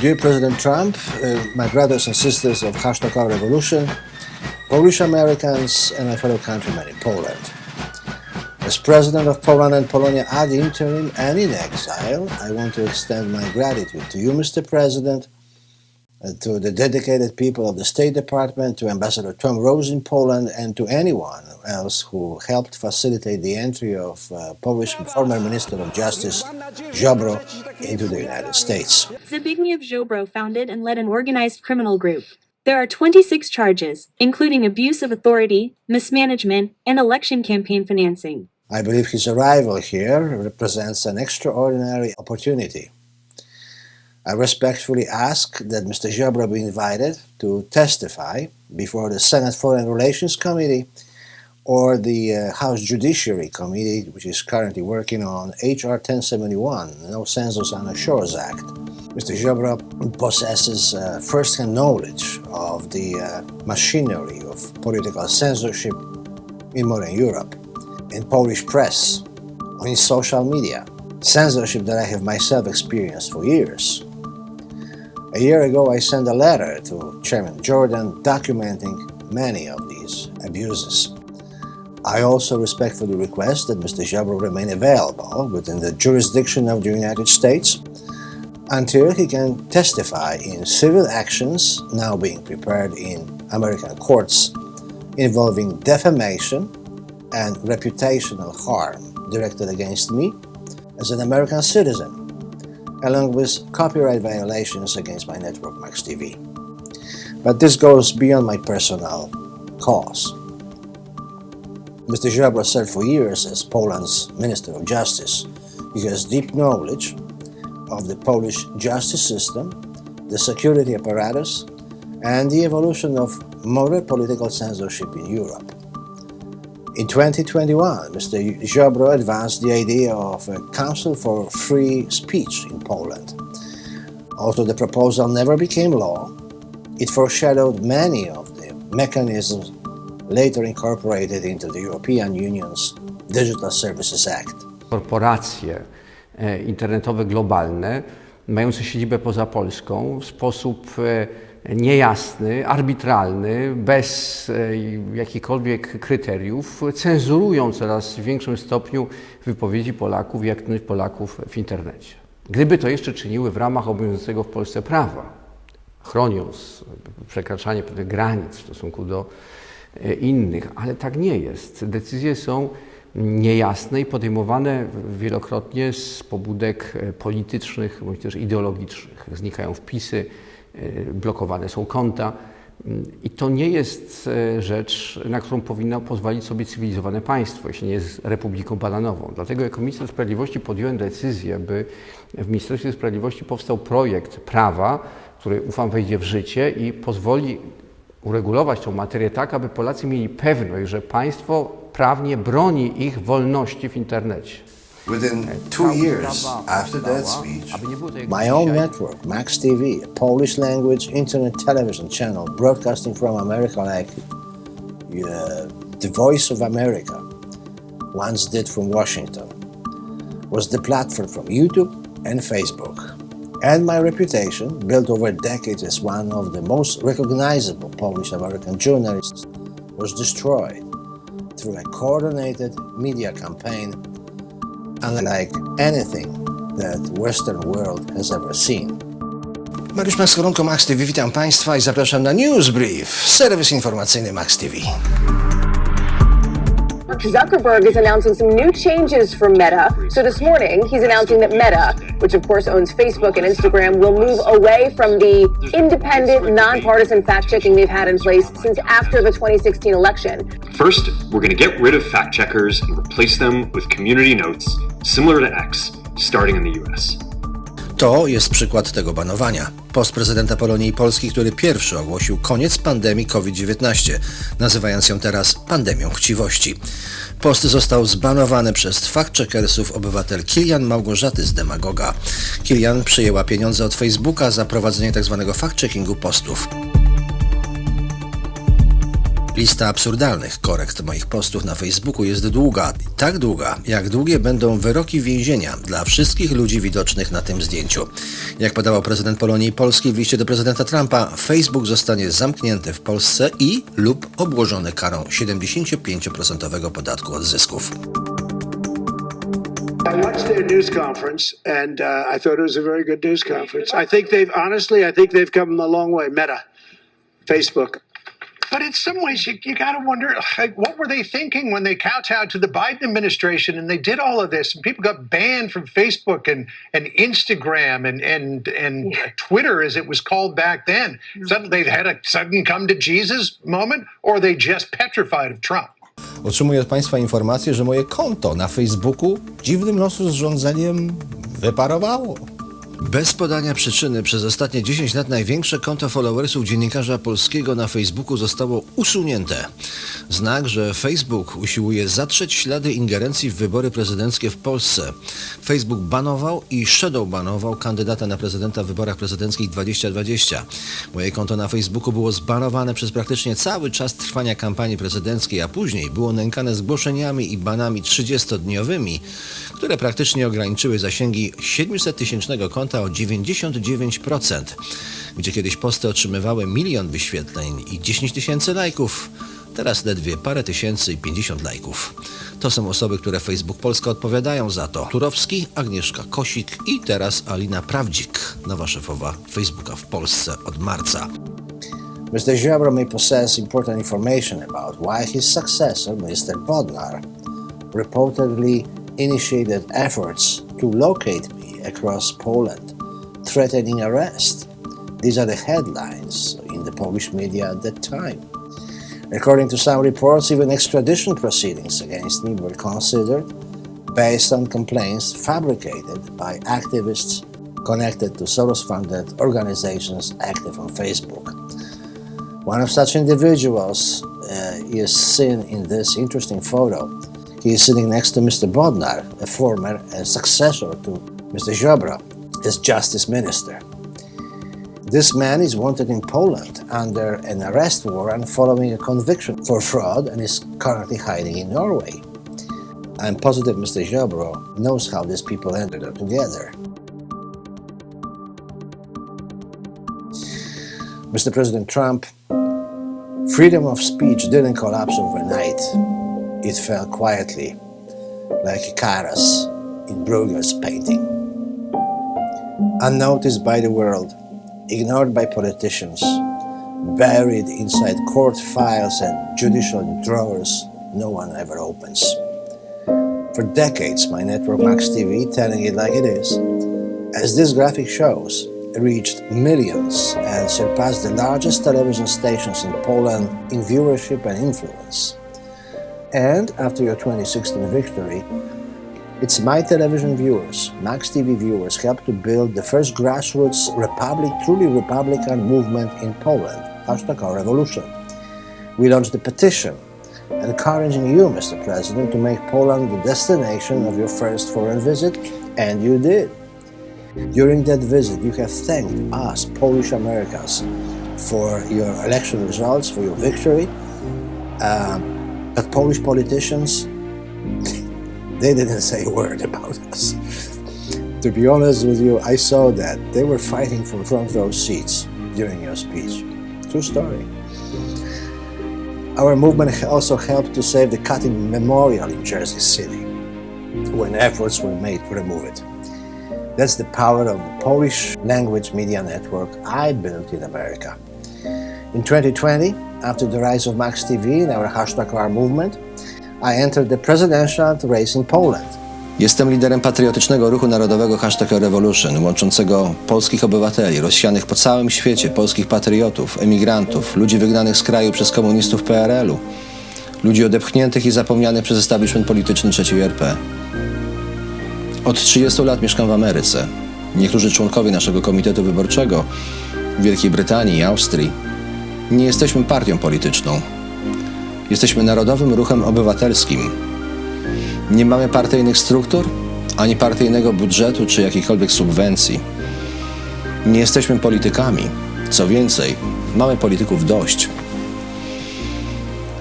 Dear President Trump, my brothers and sisters of #Our Revolution, Polish Americans and my fellow countrymen in Poland. As President of Poland and Polonia ad interim and in exile, I want to extend my gratitude to you, Mr. President, to the dedicated people of the State Department, to Ambassador Tom Rose in Poland, and to anyone else who helped facilitate the entry of Polish former Minister of Justice Ziobro into the United States. Zbigniew Ziobro founded and led an organized criminal group. There are 26 charges, including abuse of authority, mismanagement, and election campaign financing. I believe his arrival here represents an extraordinary opportunity. I respectfully ask that Mr. Ziobro be invited to testify before the Senate Foreign Relations Committee or the House Judiciary Committee, which is currently working on H.R. 1071, No Census on the Shores Act. Mr. Ziobro possesses first-hand knowledge of the machinery of political censorship in modern Europe, in Polish press, or in social media, censorship that I have myself experienced for years. A year ago, I sent a letter to Chairman Jordan documenting many of these abuses. I also respectfully request that Mr. Ziobro remain available within the jurisdiction of the United States until he can testify in civil actions now being prepared in American courts involving defamation and reputational harm directed against me as an American citizen, along with copyright violations against my network Max TV. But this goes beyond my personal cause. Mr. Ziobro served for years as Poland's Minister of Justice. He has deep knowledge of the Polish justice system, the security apparatus, and the evolution of modern political censorship in Europe. In 2021, Mr. Ziobro advanced the idea of a Council for Free Speech in Poland. Although the proposal never became law, it foreshadowed many of the mechanisms later incorporated into the European Union's Digital Services Act. Korporacje internetowe globalne, mające siedzibę poza Polską, w sposób niejasny, arbitralny, bez jakichkolwiek kryteriów, cenzurują coraz w większym stopniu wypowiedzi Polaków i aktywność Polaków w internecie. Gdyby to jeszcze czyniły w ramach obowiązującego w Polsce prawa, chroniąc przekraczanie pewnych granic w stosunku do innych, ale tak nie jest. Decyzje są niejasne i podejmowane wielokrotnie z pobudek politycznych bądź też ideologicznych. Znikają wpisy, blokowane są konta i to nie jest rzecz, na którą powinno pozwolić sobie cywilizowane państwo, jeśli nie jest republiką bananową. Dlatego jako minister sprawiedliwości podjąłem decyzję, by w Ministerstwie Sprawiedliwości powstał projekt prawa, który ufam wejdzie w życie i pozwoli uregulować tę materię tak, aby Polacy mieli pewność, że państwo prawnie broni ich wolności w internecie. Within 2 years after that speech, my own network, Max TV, a Polish language internet television channel broadcasting from America like the Voice of America once did from Washington, was deplatformed from YouTube and Facebook. And my reputation, built over decades as one of the most recognizable Polish-American journalists, was destroyed through a coordinated media campaign unlike anything that Western world has ever seen. Mariusz Max-Koronko, Max TV, witam Państwa i zapraszam na News Brief, serwis informacyjny Max TV. Zuckerberg is announcing some new changes for Meta. So this morning, he's announcing that Meta, which of course owns Facebook and Instagram, will move away from the independent, nonpartisan fact-checking they've had in place since after the 2016 election. First, we're going to get rid of fact-checkers and replace them with community notes, similar to X, starting in the US. To jest przykład tego banowania. Post prezydenta Polonii i Polski, który pierwszy ogłosił koniec pandemii COVID-19, nazywając ją teraz pandemią chciwości. Post został zbanowany przez fact-checkersów obywatel Kilian Małgorzaty z Demagoga. Kilian przyjęła pieniądze od Facebooka za prowadzenie tzw. fact-checkingu postów. Lista absurdalnych korekt moich postów na Facebooku jest długa, tak długa, jak długie będą wyroki więzienia dla wszystkich ludzi widocznych na tym zdjęciu. Jak podawał prezydent Polonii i Polski w liście do prezydenta Trumpa, Facebook zostanie zamknięty w Polsce i lub obłożony karą 75% podatku od zysków. I watched their news conference, and I thought it was a very good news conference. I think they've come a long way. Meta, Facebook. But in some ways, you got to wonder, like, what were they thinking when they kowtowed to the Biden administration and they did all of this? And people got banned from Facebook and Instagram and Twitter, as it was called back then. Suddenly they had a sudden come to Jesus moment, or they just petrified of Trump. Otrzymuję od Państwa informację, że moje konto na Facebooku dziwnym losu zrządzeniem wyparowało. Bez podania przyczyny przez ostatnie 10 lat największe konto followersów dziennikarza polskiego na Facebooku zostało usunięte. Znak, że Facebook usiłuje zatrzeć ślady ingerencji w wybory prezydenckie w Polsce. Facebook banował i shadowbanował kandydata na prezydenta w wyborach prezydenckich 2020. Moje konto na Facebooku było zbanowane przez praktycznie cały czas trwania kampanii prezydenckiej, a później było nękane zgłoszeniami i banami 30-dniowymi, które praktycznie ograniczyły zasięgi 700-tysięcznego konta o 99%. Gdzie kiedyś posty otrzymywały 1 000 000 wyświetleń i 10 000 lajków, teraz ledwie parę tysięcy i 50 lajków. To są osoby, które Facebook Polska odpowiadają za to. Turowski, Agnieszka Kosik i teraz Alina Prawdzik, nowa szefowa Facebooka w Polsce od marca. Mr. Ziobro may possess important information about why his successor, Mr. Bodnar, reportedly initiated efforts to locate me across Poland, threatening arrest. These are the headlines in the Polish media at that time. According to some reports, even extradition proceedings against me were considered based on complaints fabricated by activists connected to Soros-funded organizations active on Facebook. One of such individuals is seen in this interesting photo. He is sitting next to Mr. Bodnar, a former successor to Mr. Ziobro as justice minister. This man is wanted in Poland under an arrest warrant following a conviction for fraud and is currently hiding in Norway. I'm positive Mr. Ziobro knows how these people ended up together. Mr. President Trump, freedom of speech didn't collapse overnight. It fell quietly, like Icarus in Bruegel's painting. Unnoticed by the world, ignored by politicians, buried inside court files and judicial drawers no one ever opens. For decades, my network Max TV, telling it like it is, as this graphic shows, reached millions and surpassed the largest television stations in Poland in viewership and influence. And after your 2016 victory, it's my television viewers, Max TV viewers, helped to build the first grassroots truly Republican movement in Poland, #OurRevolution. We launched a petition encouraging you, Mr. President, to make Poland the destination of your first foreign visit, and you did. During that visit, you have thanked us, Polish Americans, for your election results, for your victory. But Polish politicians, they didn't say a word about us. To be honest with you, I saw that. They were fighting for front row seats during your speech. True story. Our movement also helped to save the Cutting Memorial in Jersey City when efforts were made to remove it. That's the power of the Polish language media network I built in America. In 2020, after the rise of Max TV and our #Our Movement, I entered the presidential race in Poland. Jestem liderem patriotycznego ruchu narodowego #OurRevolution, łączącego polskich obywateli, rozsianych po całym świecie, polskich patriotów, emigrantów, ludzi wygnanych z kraju przez komunistów PRL-u, ludzi odepchniętych i zapomnianych przez establishment polityczny III RP. Od 30 lat mieszkam w Ameryce. Niektórzy członkowie naszego komitetu wyborczego w Wielkiej Brytanii i Austrii nie jesteśmy partią polityczną. Jesteśmy narodowym ruchem obywatelskim. Nie mamy partyjnych struktur, ani partyjnego budżetu, czy jakichkolwiek subwencji. Nie jesteśmy politykami. Co więcej, mamy polityków dość.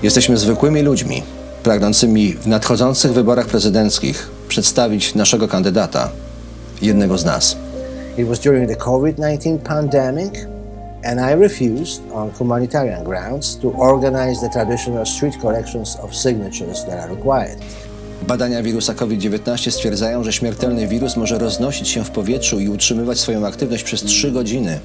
Jesteśmy zwykłymi ludźmi, pragnącymi w nadchodzących wyborach prezydenckich przedstawić naszego kandydata, jednego z nas. It was during the COVID-19 pandemic, and I refused, on humanitarian grounds, to organize the traditional street collections of signatures that are required. Badania wirusa COVID-19 stwierdzają, że śmiertelny wirus może roznosić się w powietrzu i utrzymywać swoją aktywność przez 3 godziny.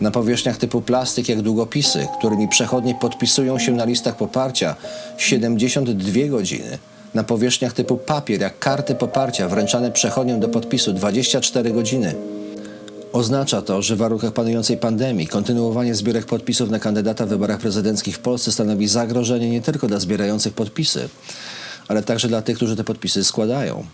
Na powierzchniach typu plastik jak długopisy, którymi przechodnie podpisują się na listach poparcia, 72 godziny. Na powierzchniach typu papier jak karty poparcia wręczane przechodniom do podpisu 24 godziny. Oznacza to, że w warunkach panującej pandemii kontynuowanie zbiórek podpisów na kandydata w wyborach prezydenckich w Polsce stanowi zagrożenie nie tylko dla zbierających podpisy, ale także dla tych, którzy te podpisy składają.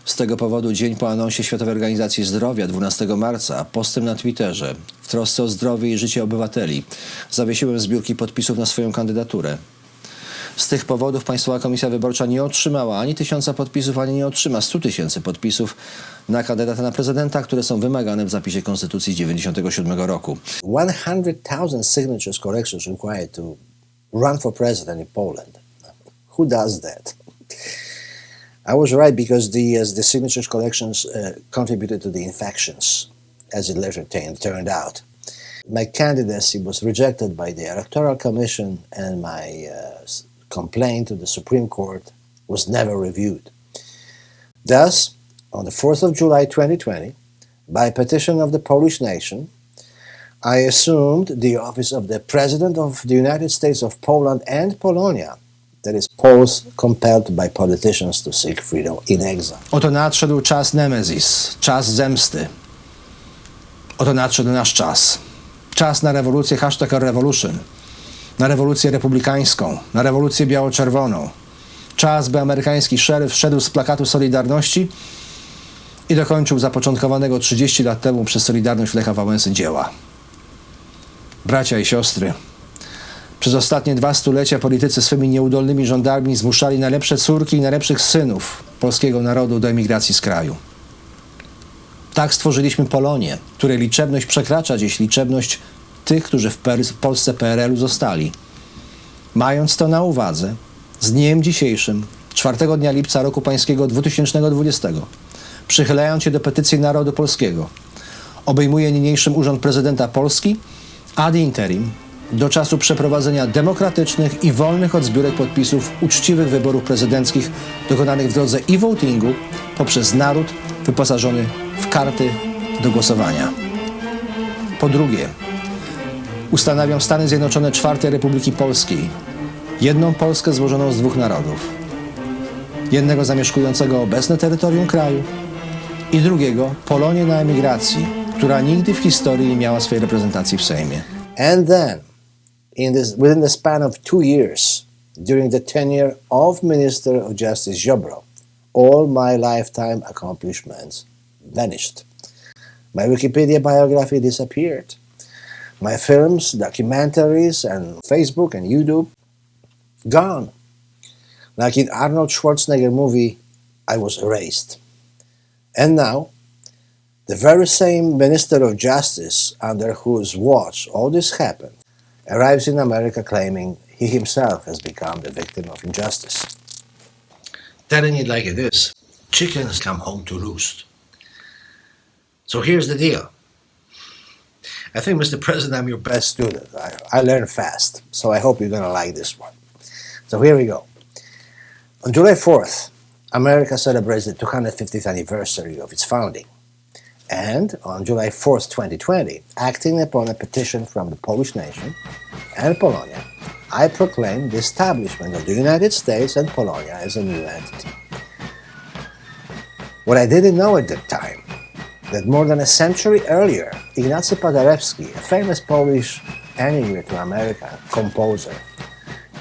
Z tego powodu dzień po anonsie Światowej Organizacji Zdrowia 12 marca postem na Twitterze w trosce o zdrowie i życie obywateli zawiesiłem zbiórki podpisów na swoją kandydaturę. Z tych powodów Państwowa Komisja Wyborcza nie otrzymała ani 1000 podpisów, ani nie otrzyma 100 000 podpisów na kandydata na prezydenta, które są wymagane w zapisie Konstytucji z 1997 roku. 100,000 signatures corrections required to run for president in Poland. Who does that? I was right because the signatures collections contributed to the infections, as it later turned out. My candidacy was rejected by the Electoral Commission, and my complaint to the Supreme Court was never reviewed. Thus, on the 4th of July 2020, by petition of the Polish nation, I assumed the office of the President of the United States of Poland and Polonia, that is, Poles compelled by politicians to seek freedom in exile. Oto nadszedł czas Nemezis, czas zemsty. Oto nadszedł nasz czas. Czas na rewolucję #revolution, na rewolucję republikańską, na rewolucję biało-czerwoną. Czas, by amerykański szeryf wszedł z plakatu Solidarności i dokończył zapoczątkowanego 30 lat temu przez Solidarność Lecha Wałęsy dzieła. Bracia i siostry, przez ostatnie 2 stulecia politycy swymi nieudolnymi rządami zmuszali najlepsze córki i najlepszych synów polskiego narodu do emigracji z kraju. Tak stworzyliśmy Polonię, której liczebność przekracza dziś liczebność tych, którzy w Polsce PRL-u zostali. Mając to na uwadze, z dniem dzisiejszym, 4 dnia lipca roku pańskiego 2020, przychylając się do petycji narodu polskiego, obejmuje niniejszym urząd prezydenta Polski ad interim do czasu przeprowadzenia demokratycznych i wolnych od zbiórek podpisów uczciwych wyborów prezydenckich dokonanych w drodze e-votingu poprzez naród wyposażony w karty do głosowania. Po drugie, ustanawiam Stany Zjednoczone IV Republiki Polskiej, jedną Polskę złożoną z 2 narodów. Jednego zamieszkującego obecne terytorium kraju i drugiego Polonię na emigracji, która nigdy w historii nie miała swojej reprezentacji w Sejmie. And then, within the span of 2 years, during the tenure of Minister of Justice Ziobro, all my lifetime accomplishments vanished. My Wikipedia biography disappeared. My films, documentaries, and Facebook and YouTube, gone. Like in Arnold Schwarzenegger movie, I was erased. And now, the very same Minister of Justice under whose watch all this happened arrives in America claiming he himself has become the victim of injustice. Telling it like it is, chickens come home to roost. So here's the deal. I think, Mr. President, I'm your best student. I learn fast, so I hope you're going to like this one. So here we go. On July 4th, America celebrates the 250th anniversary of its founding. And on July 4th, 2020, acting upon a petition from the Polish nation and Polonia, I proclaimed the establishment of the United States and Polonia as a new entity. What I didn't know at that time, that more than a century earlier, Ignacy Paderewski, a famous Polish immigrant to America, composer,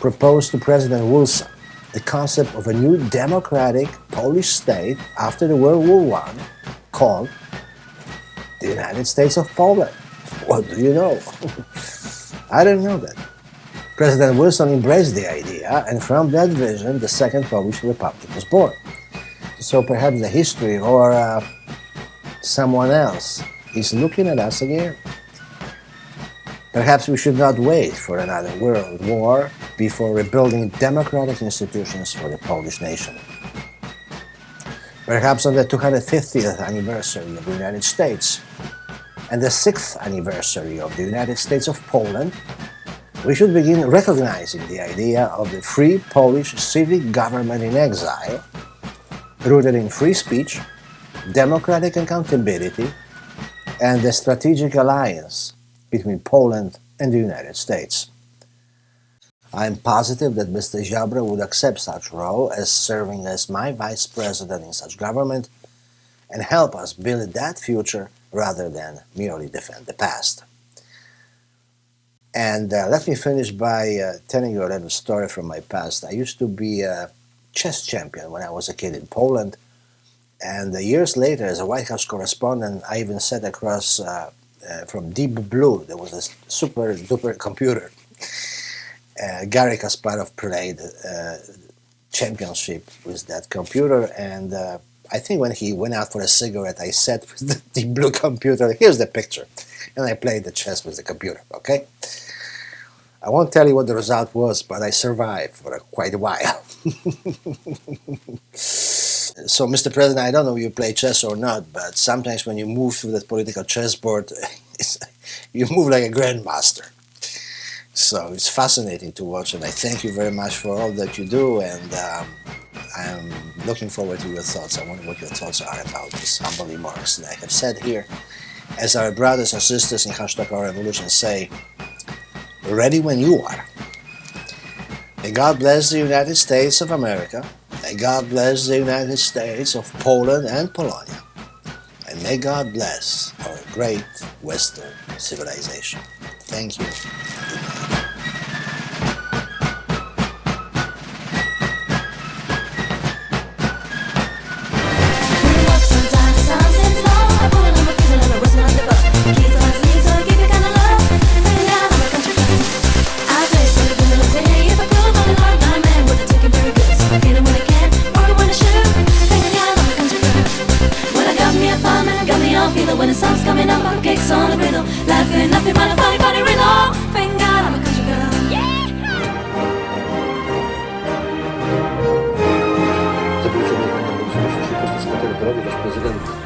proposed to President Wilson the concept of a new democratic Polish state after the World War I called the United States of Poland. What do you know? I didn't know that. President Wilson embraced the idea, and from that vision, the Second Polish Republic was born. So perhaps the history or someone else is looking at us again. Perhaps we should not wait for another world war before rebuilding democratic institutions for the Polish nation. Perhaps on the 250th anniversary of the United States and the 6th anniversary of the United States of Poland, we should begin recognizing the idea of the free Polish civic government in exile, rooted in free speech, democratic accountability, and the strategic alliance between Poland and the United States. I am positive that Mr. Ziobro would accept such role as serving as my vice president in such government and help us build that future rather than merely defend the past. And let me finish by telling you a little story from my past. I used to be a chess champion when I was a kid in Poland, and years later, as a White House correspondent, I even sat across from Deep Blue. There was a super duper computer. Gary Kasparov played championship with that computer, and I think when he went out for a cigarette, I sat with the Deep Blue computer. Here's the picture, and I played the chess with the computer. Okay, I won't tell you what the result was, but I survived for quite a while. So, Mr. President, I don't know if you play chess or not, but sometimes when you move through that political chessboard, you move like a grandmaster. So it's fascinating to watch, and I thank you very much for all that you do, and I'm looking forward to your thoughts. I wonder what your thoughts are about these humble remarks that I have said here. As our brothers and sisters in #OurRevolution say, ready when you are. May God bless the United States of America. May God bless the United States of Poland and Polonia. And may God bless our great Western civilization. Thank you. When the sun's coming up, our cakes on the griddle, laughing, nothing but a funny, funny riddle. Thank God I'm a country girl. Zbigniew, Prosecutor, prezydenta.